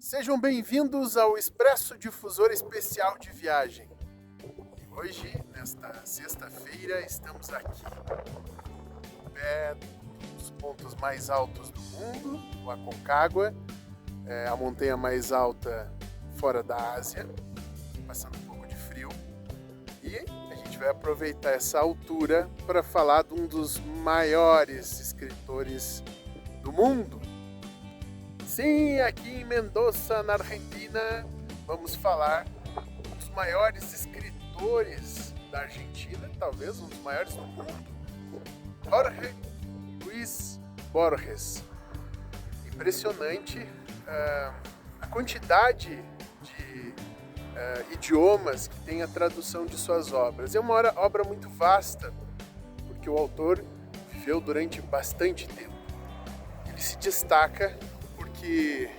Sejam bem-vindos ao Expresso Difusor Especial de Viagem. E hoje, nesta sexta-feira, estamos aqui, no pé dos pontos mais altos do mundo, o Aconcagua, a montanha mais alta fora da Ásia, passando um pouco de frio. E a gente vai aproveitar essa altura para falar de um dos maiores escritores do mundo. Sim, aqui em Mendoza, na Argentina, vamos falar dos maiores escritores da Argentina, talvez um dos maiores do mundo, Jorge Luis Borges. Impressionante a quantidade de idiomas que tem a tradução de suas obras. É uma obra muito vasta, porque o autor viveu durante bastante tempo. Ele se destaca que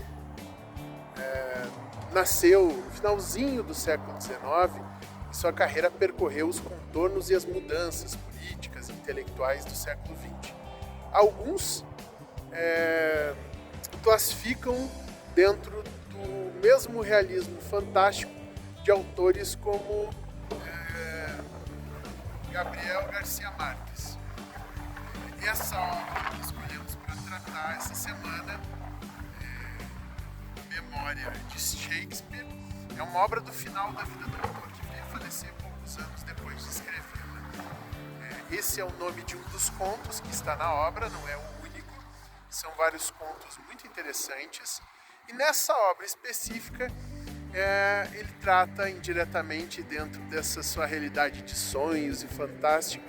nasceu no finalzinho do século XIX e sua carreira percorreu os contornos e as mudanças políticas e intelectuais do século XX. Alguns classificam dentro do mesmo realismo fantástico de autores como Gabriel Garcia Marques. Essa obra que escolhemos para tratar essa semana, Memória de Shakespeare, é uma obra do final da vida do autor, que veio falecer poucos anos depois de escrevê-la. Esse é o nome de um dos contos que está na obra, não é o único, são vários contos muito interessantes, e nessa obra específica ele trata indiretamente, dentro dessa sua realidade de sonhos e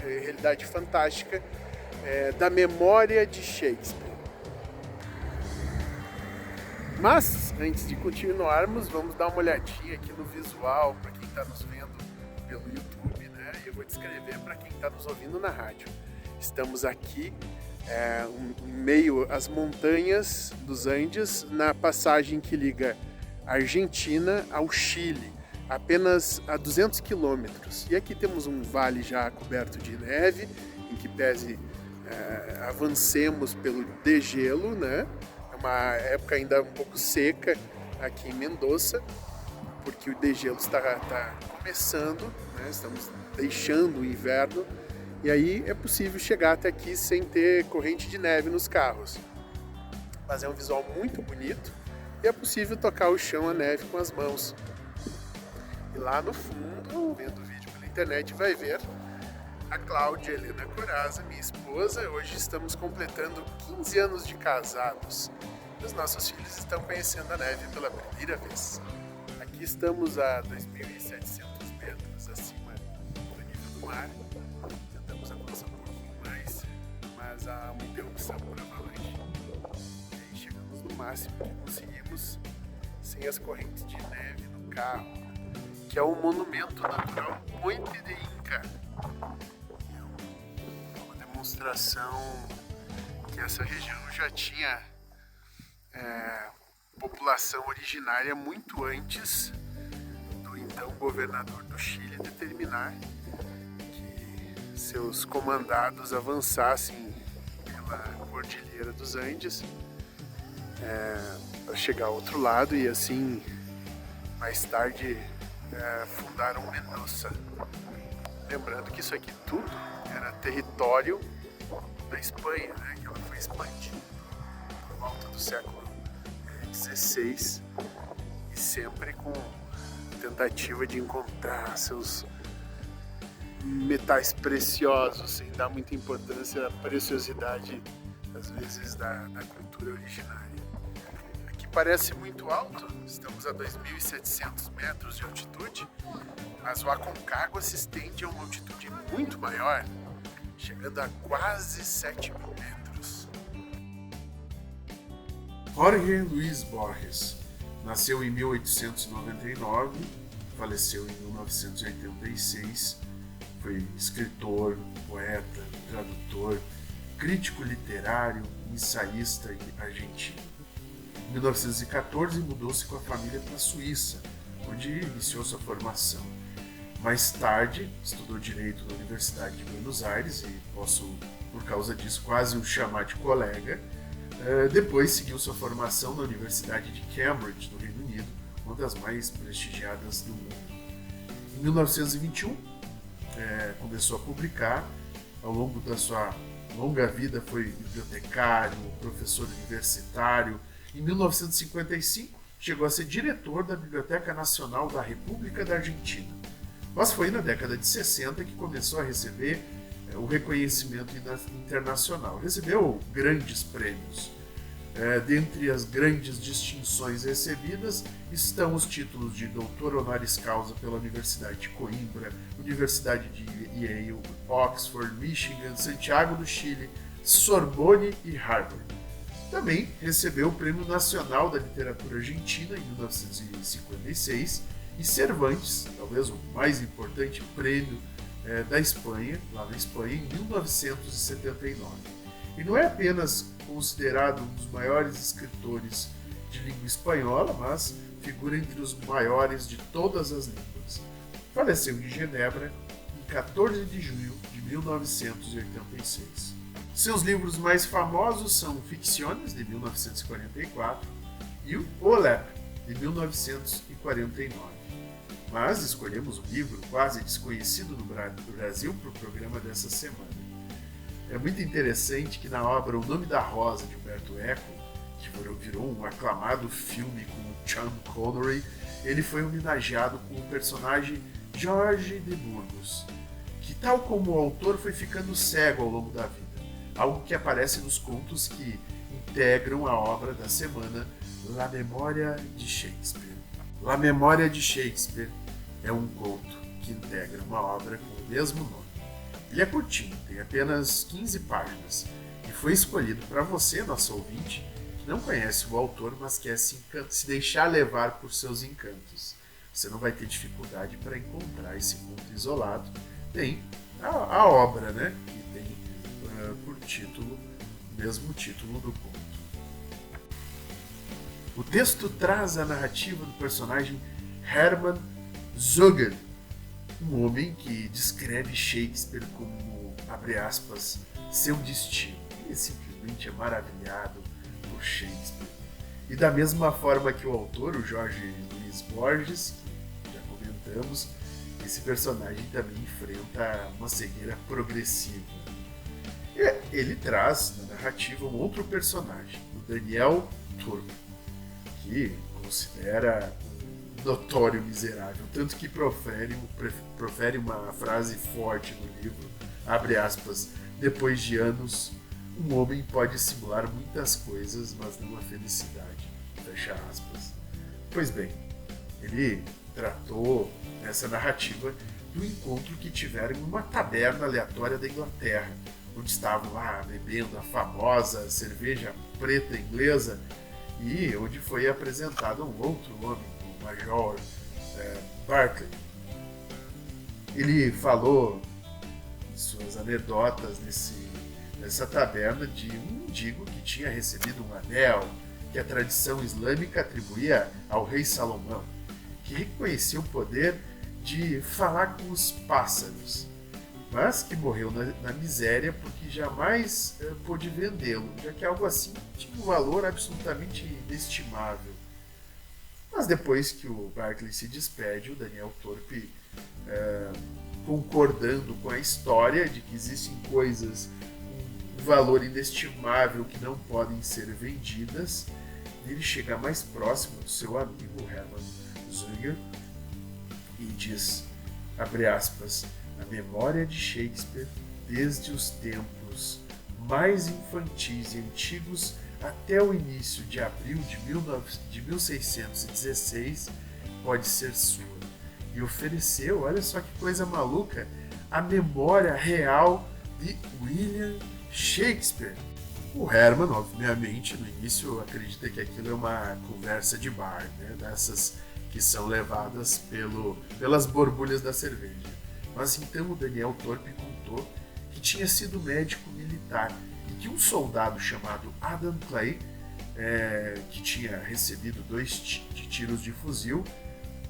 realidade fantástica, da memória de Shakespeare. Mas, antes de continuarmos, vamos dar uma olhadinha aqui no visual, para quem está nos vendo pelo YouTube, né? E eu vou descrever para quem está nos ouvindo na rádio. Estamos aqui em meio às montanhas dos Andes, na passagem que liga a Argentina ao Chile, apenas a 200 quilômetros. E aqui temos um vale já coberto de neve, em que pese avancemos pelo degelo, né? Uma época ainda um pouco seca aqui em Mendoza, porque o degelo está começando, né? Estamos deixando o inverno, e aí é possível chegar até aqui sem ter corrente de neve nos carros. Mas é um visual muito bonito e é possível tocar o chão, a neve, com as mãos. E lá no fundo, vendo o vídeo pela internet, vai ver a Cláudia Helena Coraza, minha esposa. Hoje estamos completando 15 anos de casados. E os nossos filhos estão conhecendo a neve pela primeira vez. Aqui estamos a 2.700 metros acima do nível do mar. Tentamos avançar um pouquinho mais, mas há uma interrupção por avalanche. E aí chegamos no máximo que conseguimos, sem as correntes de neve no carro, que é um monumento natural Puente de Inca. Demonstração que essa região já tinha população originária muito antes do então governador do Chile determinar que seus comandados avançassem pela Cordilheira dos Andes para chegar ao outro lado, e assim mais tarde fundaram Mendoza. Lembrando que isso aqui tudo era território da Espanha, né? Que ela foi expandida por volta do século XVI, e sempre com tentativa de encontrar seus metais preciosos, sem dar muita importância à preciosidade, às vezes, da cultura originária. Aqui parece muito alto, estamos a 2.700 metros de altitude, mas o Aconcagua se estende a uma altitude muito maior, chegando a quase 7.000 metros. Jorge Luis Borges nasceu em 1899, faleceu em 1986, foi escritor, poeta, tradutor, crítico literário, ensaísta argentino. Em 1914 mudou-se com a família para a Suíça, onde iniciou sua formação. Mais tarde, estudou Direito na Universidade de Buenos Aires, e posso, por causa disso, quase o chamar de colega, Depois seguiu sua formação na Universidade de Cambridge, no Reino Unido, uma das mais prestigiadas do mundo. Em 1921, começou a publicar. Ao longo da sua longa vida foi bibliotecário, professor universitário. Em 1955, chegou a ser diretor da Biblioteca Nacional da República da Argentina. Mas foi na década de 60 que começou a receber o reconhecimento internacional. Recebeu grandes prêmios. Dentre as grandes distinções recebidas estão os títulos de doutor honoris causa pela Universidade de Coimbra, Universidade de Yale, Oxford, Michigan, Santiago do Chile, Sorbonne e Harvard. Também recebeu o Prêmio Nacional da Literatura Argentina em 1956 e Cervantes, talvez o mais importante prêmio da Espanha, lá na Espanha, em 1979. E não é apenas considerado um dos maiores escritores de língua espanhola, mas figura entre os maiores de todas as línguas. Faleceu em Genebra em 14 de junho de 1986. Seus livros mais famosos são Ficciones, de 1944, e o Olep, de 1949. Mas escolhemos um livro quase desconhecido no Brasil para o programa dessa semana. É muito interessante que na obra O Nome da Rosa, de Umberto Eco, que virou um aclamado filme com o Sean Connery, ele foi homenageado com o personagem Jorge de Burgos, que, tal como o autor, foi ficando cego ao longo da vida, algo que aparece nos contos que integram a obra da semana, La Memória de Shakespeare. La Memória de Shakespeare é um conto que integra uma obra com o mesmo nome. Ele é curtinho, tem apenas 15 páginas e foi escolhido para você, nosso ouvinte, que não conhece o autor, mas quer se deixar levar por seus encantos. Você não vai ter dificuldade para encontrar esse conto isolado. Tem a obra, né, que tem por título o mesmo título do conto. O texto traz a narrativa do personagem Hermann Zoger, um homem que descreve Shakespeare como, abre aspas, seu destino. Ele simplesmente é maravilhado por Shakespeare. E da mesma forma que o autor, o Jorge Luiz Borges, que já comentamos, esse personagem também enfrenta uma cegueira progressiva. E ele traz na narrativa um outro personagem, o Daniel Turco, que considera um notório miserável, tanto que profere uma frase forte no livro, abre aspas, depois de anos, um homem pode simular muitas coisas, mas não a felicidade, fecha aspas. Pois bem, ele tratou nessa narrativa do encontro que tiveram em uma taberna aleatória da Inglaterra, onde estavam lá bebendo a famosa cerveja preta inglesa, e onde foi apresentado um outro homem, o Major Barclay. Ele falou em suas anedotas nessa taberna de um mendigo que tinha recebido um anel que a tradição islâmica atribuía ao rei Salomão, que reconhecia o poder de falar com os pássaros, mas que morreu na miséria porque jamais pôde vendê-lo, já que algo assim tinha um valor absolutamente inestimável. Mas depois que o Barclay se despede, o Daniel Thorpe, concordando com a história de que existem coisas com um valor inestimável que não podem ser vendidas, ele chega mais próximo do seu amigo Hermann Zoger e diz, abre aspas, a memória de Shakespeare, desde os tempos mais infantis e antigos até o início de abril de 1616, pode ser sua. E ofereceu, olha só que coisa maluca, a memória real de William Shakespeare. O Hermann, obviamente, no início acredita que aquilo é uma conversa de bar, né? Dessas que são levadas pelas borbulhas da cerveja. Mas então o Daniel Thorpe contou que tinha sido médico militar e que um soldado chamado Adam Clay, que tinha recebido 2 tiros de fuzil,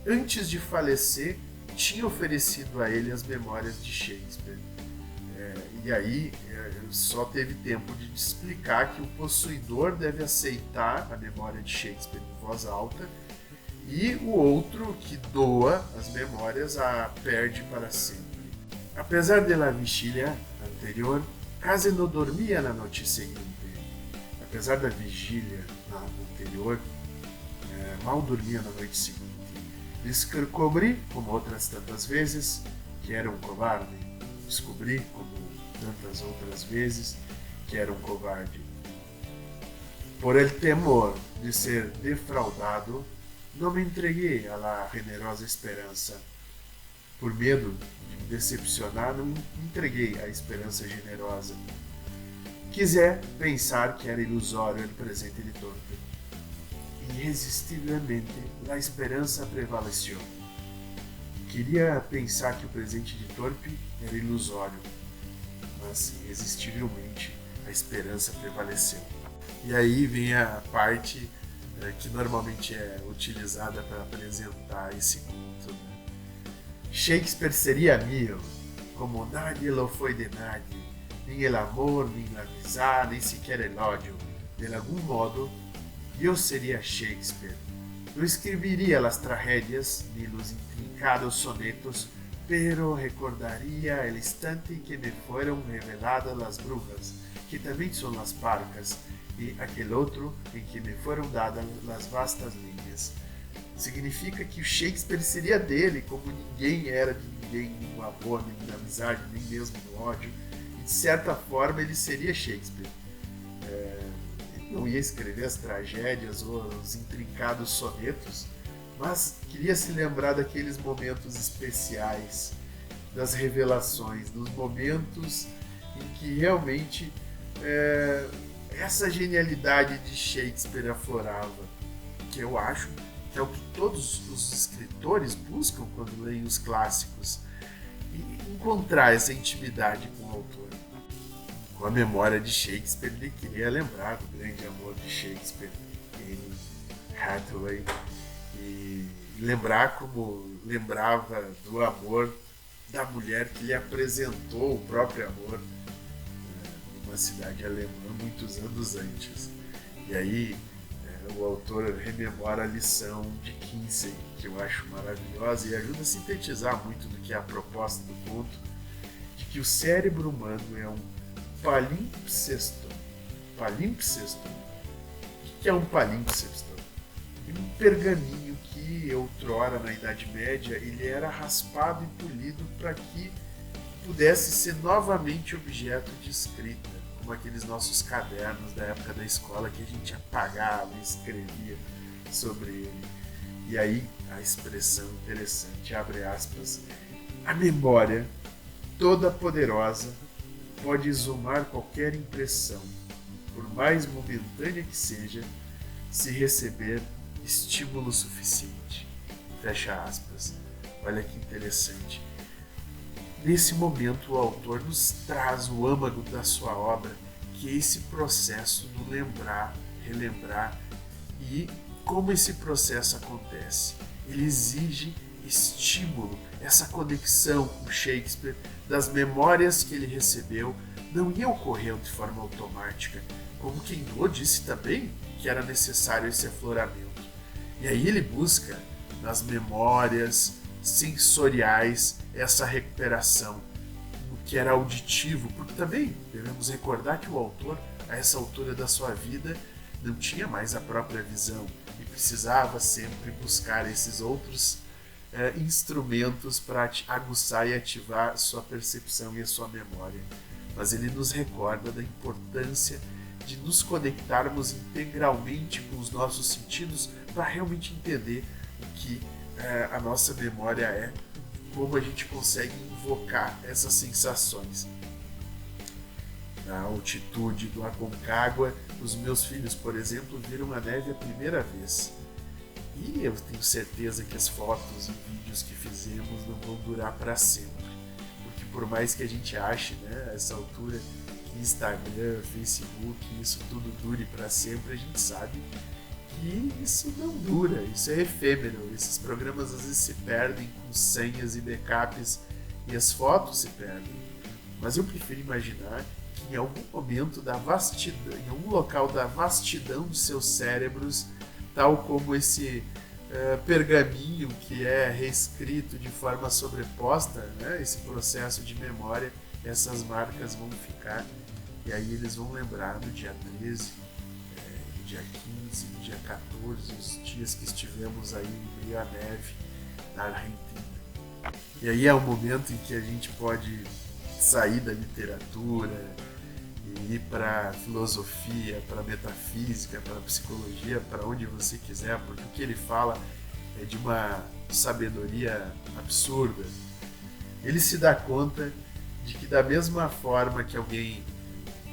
antes de falecer, tinha oferecido a ele as memórias de Shakespeare. E aí só teve tempo de explicar que o possuidor deve aceitar a memória de Shakespeare em voz alta e o outro que doa as memórias a perde para sempre. Apesar de la vigília anterior, quase não dormia na noite seguinte. Apesar da vigília anterior, mal dormia na noite seguinte. Descobri, como outras tantas vezes, que era um covarde. Descobri, como tantas outras vezes, que era um covarde. Por el temor de ser defraudado, não me entreguei à la generosa esperança. Por medo de me decepcionar, não me entreguei à esperança generosa. Quiser pensar que era ilusório o presente de Torpe. Irresistivelmente, a esperança prevaleceu. Queria pensar que o presente de Torpe era ilusório, mas irresistivelmente a esperança prevaleceu. E aí vem a parte que normalmente é utilizada para apresentar esse conto. Shakespeare seria mío, como nadie lo foi de nadie, nem el amor, nem la amizade, nem sequer el ódio. De algum modo, eu seria Shakespeare. No escribiría las tragedias ni los intrincados sonetos, pero recordaría el instante en que me fueron reveladas las brujas, que también son las parcas, e aquele outro em que me foram dadas as vastas linhas. Significa que o Shakespeare seria dele, como ninguém era de ninguém, nem no amor, nem na amizade, nem mesmo no ódio. E de certa forma ele seria Shakespeare. Ele não ia escrever as tragédias ou os intrincados sonetos, mas queria se lembrar daqueles momentos especiais, das revelações, dos momentos em que realmente essa genialidade de Shakespeare aflorava, que eu acho que é o que todos os escritores buscam quando leem os clássicos, e encontrar essa intimidade com o autor. Com a memória de Shakespeare, ele queria lembrar do grande amor de Shakespeare, Anne Hathaway, e lembrar como lembrava do amor da mulher que lhe apresentou o próprio amor numa cidade alemã muitos anos antes. E aí o autor rememora a lição de Kinsey, que eu acho maravilhosa e ajuda a sintetizar muito do que é a proposta do conto, de que o cérebro humano é um palimpsesto. Palimpsesto? O que é um palimpsesto? Um pergaminho que outrora, na Idade Média, ele era raspado e polido para que pudesse ser novamente objeto de escrita, como aqueles nossos cadernos da época da escola que a gente apagava e escrevia sobre ele. E aí a expressão interessante, abre aspas, a memória, toda poderosa, pode exumar qualquer impressão, por mais momentânea que seja, se receber estímulo suficiente. Fecha aspas. Olha que interessante. Nesse momento, o autor nos traz o âmago da sua obra, que é esse processo do lembrar, relembrar, e como esse processo acontece. Ele exige estímulo, essa conexão com Shakespeare, das memórias que ele recebeu, não ia ocorrer de forma automática, como Queimou disse também que era necessário esse afloramento. E aí ele busca nas memórias sensoriais essa recuperação, o que era auditivo, porque também devemos recordar que o autor, a essa altura da sua vida, não tinha mais a própria visão e precisava sempre buscar esses outros instrumentos para aguçar e ativar sua percepção e a sua memória. Mas ele nos recorda da importância de nos conectarmos integralmente com os nossos sentidos para realmente entender o que a nossa memória é, como a gente consegue invocar essas sensações. Na altitude do Aconcagua, os meus filhos, por exemplo, viram a neve a primeira vez. E eu tenho certeza que as fotos e vídeos que fizemos não vão durar para sempre. Porque por mais que a gente ache, a essa altura, que Instagram, Facebook, isso tudo dure para sempre, a gente sabe que isso não dura, isso é efêmero. Esses programas às vezes se perdem com senhas e backups e as fotos se perdem. Mas eu prefiro imaginar que em algum momento da vastidão, em algum local da vastidão de seus cérebros, tal como esse pergaminho que é reescrito de forma sobreposta, né? Esse processo de memória, essas marcas vão ficar, e aí eles vão lembrar do dia 13, do dia 15, do dia 14, os dias que estivemos aí em meio à neve na Argentina. E aí é o momento em que a gente pode sair da literatura e ir para filosofia, para metafísica, para psicologia, para onde você quiser, porque o que ele fala é de uma sabedoria absurda. Ele se dá conta de que da mesma forma que alguém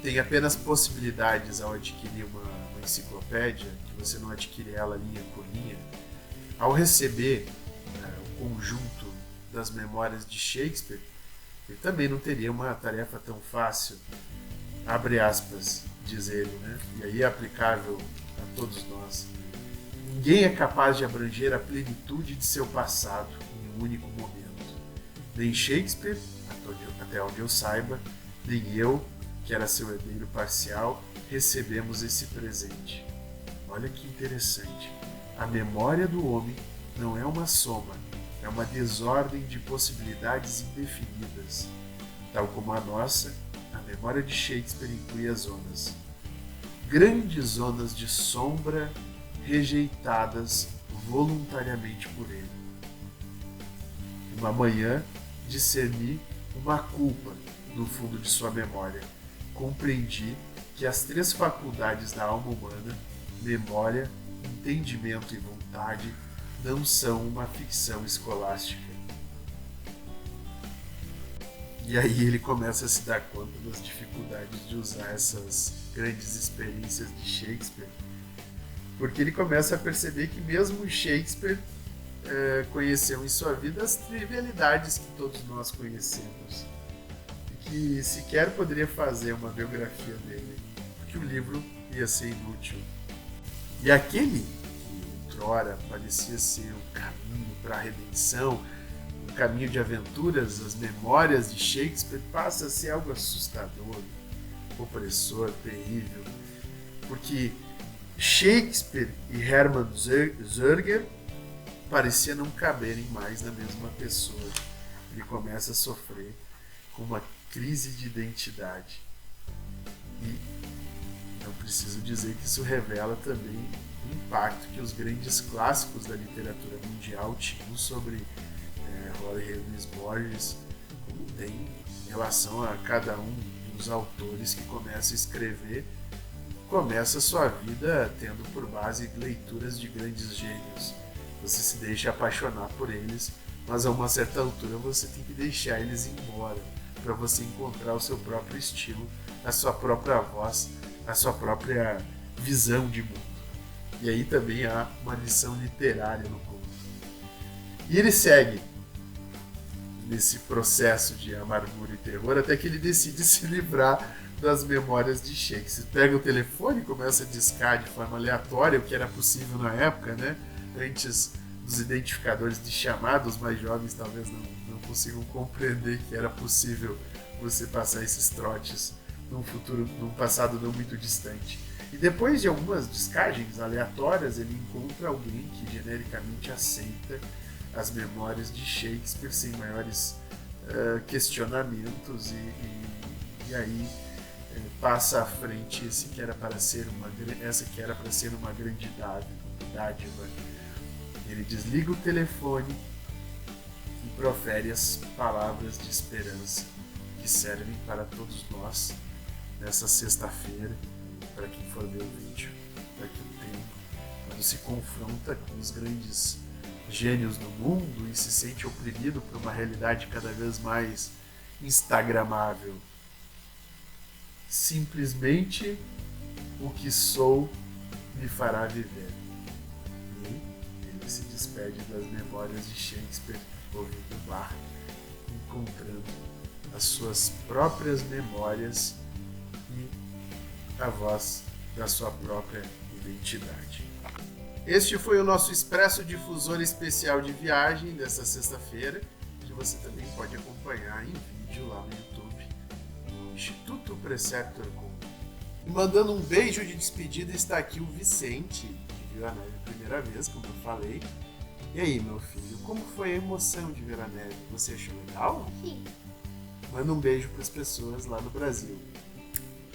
tem apenas possibilidades ao adquirir uma enciclopédia, que você não adquire ela linha por linha, ao receber o conjunto das memórias de Shakespeare, ele também não teria uma tarefa tão fácil, abre aspas, diz ele, né? E aí é aplicável a todos nós. Ninguém é capaz de abranger a plenitude de seu passado em um único momento. Nem Shakespeare, até onde eu saiba, nem eu, que era seu herdeiro parcial, recebemos esse presente. Olha que interessante. A memória do homem não é uma soma, é uma desordem de possibilidades indefinidas. Tal como a nossa, a memória de Shakespeare incluía zonas. Grandes zonas de sombra rejeitadas voluntariamente por ele. Uma manhã, discerni uma culpa no fundo de sua memória. Compreendi que as 3 faculdades da alma humana, memória, entendimento e vontade, não são uma ficção escolástica. E aí ele começa a se dar conta das dificuldades de usar essas grandes experiências de Shakespeare, porque ele começa a perceber que mesmo Shakespeare conheceu em sua vida as trivialidades que todos nós conhecemos, e que sequer poderia fazer uma biografia dele, porque o livro ia ser inútil. E aquele que outrora parecia ser um caminho para a redenção, um caminho de aventuras, as memórias de Shakespeare, passa a ser algo assustador, opressor, terrível, porque Shakespeare e Hermann Zerger pareciam não caberem mais na mesma pessoa. Ele começa a sofrer com uma crise de identidade. E não preciso dizer que isso revela também o impacto que os grandes clássicos da literatura mundial tinham sobre Jorge Luis Borges, como tem em relação a cada um dos autores que começa a escrever, começa a sua vida tendo por base leituras de grandes gênios. Você se deixa apaixonar por eles, mas a uma certa altura você tem que deixar eles embora para você encontrar o seu próprio estilo, a sua própria voz, a sua própria visão de mundo. E aí também há uma lição literária no conto. E ele segue nesse processo de amargura e terror até que ele decide se livrar das memórias de Shakespeare. Pega o telefone e começa a discar de forma aleatória, o que era possível na época, né? Antes dos identificadores de chamada, os mais jovens talvez não consigam compreender que era possível você passar esses trotes num passado não muito distante. E depois de algumas discagens aleatórias, ele encontra alguém que genericamente aceita as memórias de Shakespeare sem maiores questionamentos e aí passa à frente essa que era para ser uma grande dádiva. Ele desliga o telefone e profere as palavras de esperança que servem para todos nós nessa sexta-feira, para quem for ver o vídeo daqui a um tempo, quando se confronta com os grandes gênios do mundo e se sente oprimido por uma realidade cada vez mais instagramável. Simplesmente o que sou me fará viver. E ele se despede das memórias de Shakespeare ouvindo Bach, encontrando as suas próprias memórias e a voz da sua própria identidade. Este foi o nosso Expresso Difusor especial de viagem dessa sexta-feira, que você também pode acompanhar em vídeo lá no YouTube Instituto Preceptor Comum. E mandando um beijo de despedida está aqui o Vicente, que viu a neve a primeira vez, como eu falei. E aí, meu filho, como foi a emoção de ver a neve? Você achou legal? Sim. Manda um beijo para as pessoas lá no Brasil.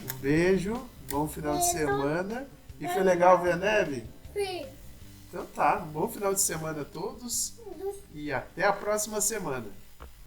Um beijo, bom final de semana. E foi legal ver a neve? Sim. Então tá, um bom final de semana a todos e até a próxima semana.